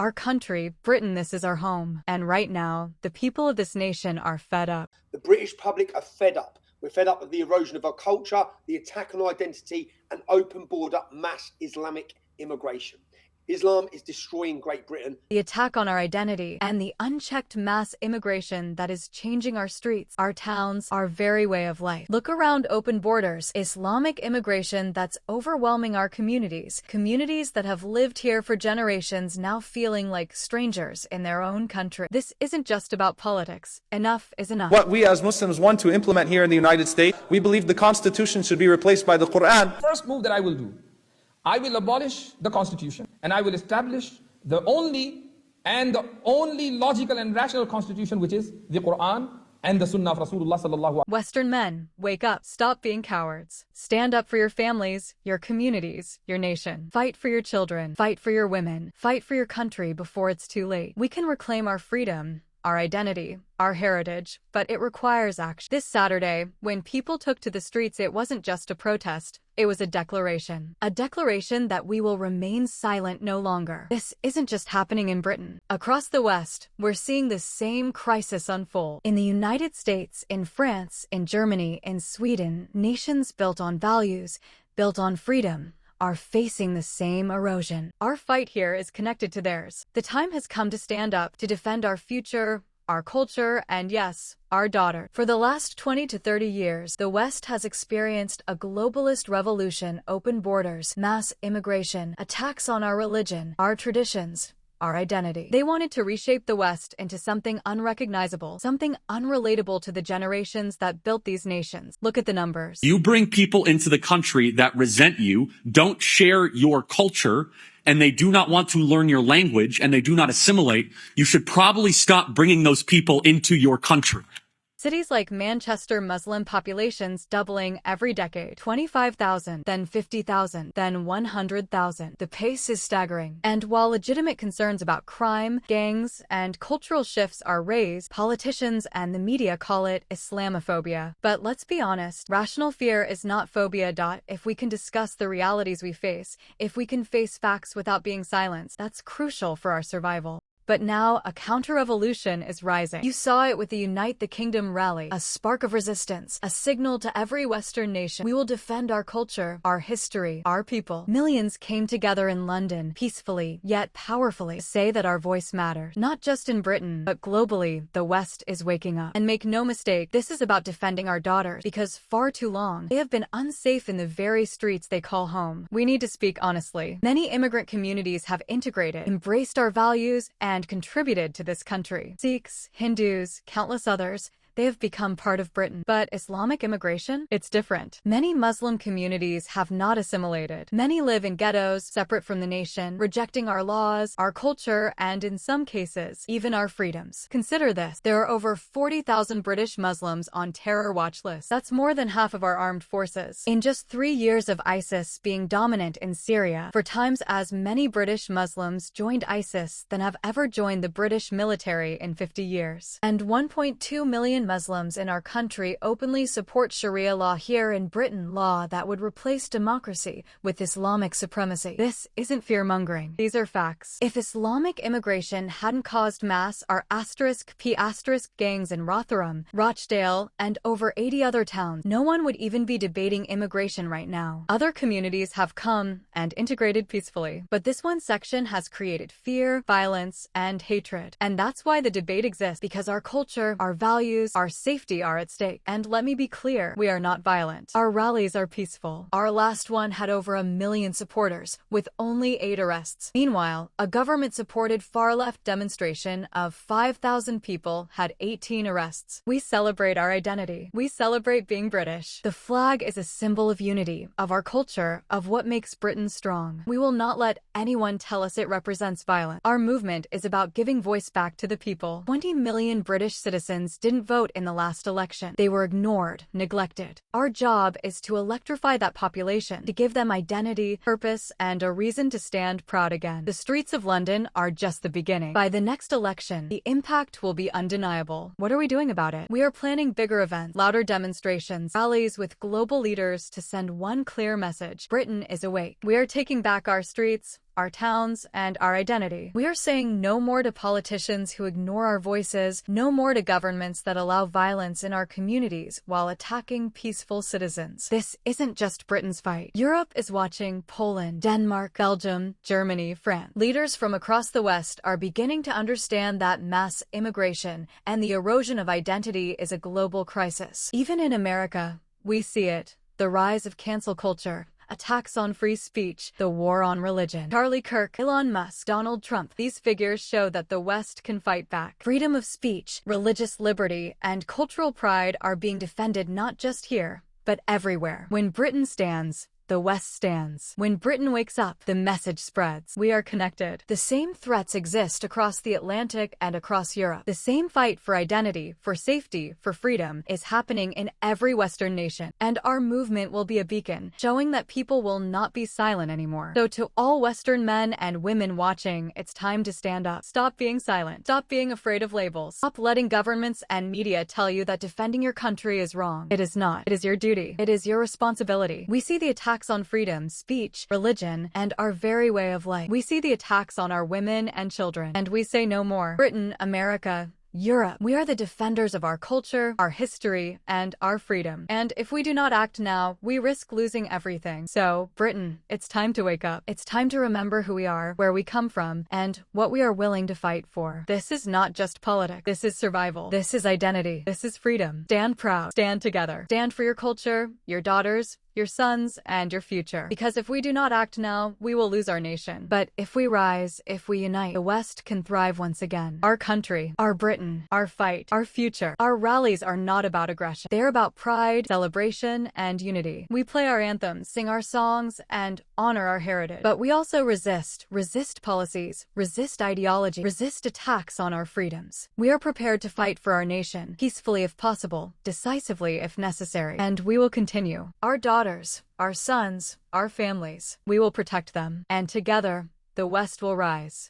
Our country, Britain, this is our home. And right now, the people of this nation are fed up. The British public are fed up. We're fed up with the erosion of our culture, the attack on identity, and open border mass Islamic immigration. Islam is destroying Great Britain. The attack on our identity and the unchecked mass immigration that is changing our streets, our towns, our very way of life. Look around open borders, Islamic immigration that's overwhelming our communities. Communities that have lived here for generations now feeling like strangers in their own country. This isn't just about politics. Enough is enough. What we as Muslims want to implement here in the United States, we believe the Constitution should be replaced by the Quran. First move that I will do, I will abolish the Constitution and I will establish the only logical and rational Constitution, which is the Quran and the Sunnah of Rasulullah sallallahu alaihi wasallam. Western men, wake up. Stop being cowards. Stand up for your families, your communities, your nation. Fight for your children. Fight for your women. Fight for your country before it's too late. We can reclaim our freedom, our identity, our heritage, but it requires action. This Saturday, when people took to the streets, it wasn't just a protest, it was a declaration. A declaration that we will remain silent no longer. This isn't just happening in Britain. Across the West, we're seeing the same crisis unfold. In the United States, in France, in Germany, in Sweden, nations built on values, built on freedom, are facing the same erosion. Our fight here is connected to theirs. The time has come to stand up, to defend our future, our culture, and yes, our daughter. For the last 20 to 30 years, the West has experienced a globalist revolution, open borders, mass immigration, attacks on our religion, our traditions, our identity. They wanted to reshape the West into something unrecognizable, something unrelatable to the generations that built these nations. Look at the numbers. You bring people into the country that resent you, don't share your culture, and they do not want to learn your language, and they do not assimilate. You should probably stop bringing those people into your country. Cities like Manchester, Muslim populations doubling every decade. 25,000, then 50,000, then 100,000. The pace is staggering. And while legitimate concerns about crime, gangs, and cultural shifts are raised, politicians and the media call it Islamophobia. But let's be honest, rational fear is not phobia. If we can discuss the realities we face, if we can face facts without being silenced, that's crucial for our survival. But now, a counter-revolution is rising. You saw it with the Unite the Kingdom rally, a spark of resistance, a signal to every Western nation. We will defend our culture, our history, our people. Millions came together in London, peacefully, yet powerfully, to say that our voice matters. Not just in Britain, but globally, the West is waking up. And make no mistake, this is about defending our daughters, because far too long, they have been unsafe in the very streets they call home. We need to speak honestly. Many immigrant communities have integrated, embraced our values, and contributed to this country. Sikhs, Hindus, countless others, they have become part of Britain. But Islamic immigration? It's different. Many Muslim communities have not assimilated. Many live in ghettos, separate from the nation, rejecting our laws, our culture, and in some cases, even our freedoms. Consider this. There are over 40,000 British Muslims on terror watch lists. That's more than half of our armed forces. In just 3 years of ISIS being dominant in Syria, 4 times as many British Muslims joined ISIS than have ever joined the British military in 50 years. And 1.2 million Muslims in our country openly support Sharia law here in Britain, law that would replace democracy with Islamic supremacy. This isn't fear-mongering. These are facts. If Islamic immigration hadn't caused mass *P* gangs in Rotherham, Rochdale, and over 80 other towns, no one would even be debating immigration right now. Other communities have come and integrated peacefully, but this one section has created fear, violence, and hatred. And that's why the debate exists, because our culture, our values, our safety are at stake. And let me be clear, we are not violent. Our rallies are peaceful. Our last one had over 1 million supporters, with only 8 arrests. Meanwhile, a government-supported far-left demonstration of 5,000 people had 18 arrests. We celebrate our identity. We celebrate being British. The flag is a symbol of unity, of our culture, of what makes Britain strong. We will not let anyone tell us it represents violence. Our movement is about giving voice back to the people. 20 million British citizens didn't vote in the last election. They were ignored, neglected. Our job is to electrify that population, to give them identity, purpose, and a reason to stand proud again. The streets of London are just the beginning. By the next election, the impact will be undeniable. What are we doing about it? We are planning bigger events, louder demonstrations, rallies with global leaders to send one clear message. Britain is awake. We are taking back our streets, our towns, and our identity. We are saying no more to politicians who ignore our voices, no more to governments that allow violence in our communities while attacking peaceful citizens. This isn't just Britain's fight. Europe is watching. Poland, Denmark, Belgium, Germany, France. Leaders from across the West are beginning to understand that mass immigration and the erosion of identity is a global crisis. Even in America, we see it. The rise of cancel culture, attacks on free speech, the war on religion. Charlie Kirk, Elon Musk, Donald Trump. These figures show that the West can fight back. Freedom of speech, religious liberty, and cultural pride are being defended not just here, but everywhere. When Britain stands, the West stands. When Britain wakes up, the message spreads. We are connected. The same threats exist across the Atlantic and across Europe. The same fight for identity, for safety, for freedom is happening in every Western nation. And our movement will be a beacon, showing that people will not be silent anymore. So to all Western men and women watching, it's time to stand up. Stop being silent. Stop being afraid of labels. Stop letting governments and media tell you that defending your country is wrong. It is not. It is your duty. It is your responsibility. We see the attacks on freedom, speech, religion, and our very way of life. We see the attacks on our women and children, and we say no more. Britain, America, Europe. We are the defenders of our culture, our history, and our freedom. And if we do not act now, we risk losing everything. So, Britain, it's time to wake up. It's time to remember who we are, where we come from, and what we are willing to fight for. This is not just politics. This is survival. This is identity. This is freedom. Stand proud. Stand together. Stand for your culture, your daughters, your sons, and your future. Because if we do not act now, we will lose our nation. But if we rise, if we unite, the West can thrive once again. Our country, our Britain, our fight, our future. Our rallies are not about aggression. They're about pride, celebration, and unity. We play our anthems, sing our songs, and honor our heritage. But we also resist policies, resist ideology, resist attacks on our freedoms. We are prepared to fight for our nation, peacefully if possible, decisively if necessary. And we will continue. Our daughters, our sons, our families. We will protect them. And together, the West will rise.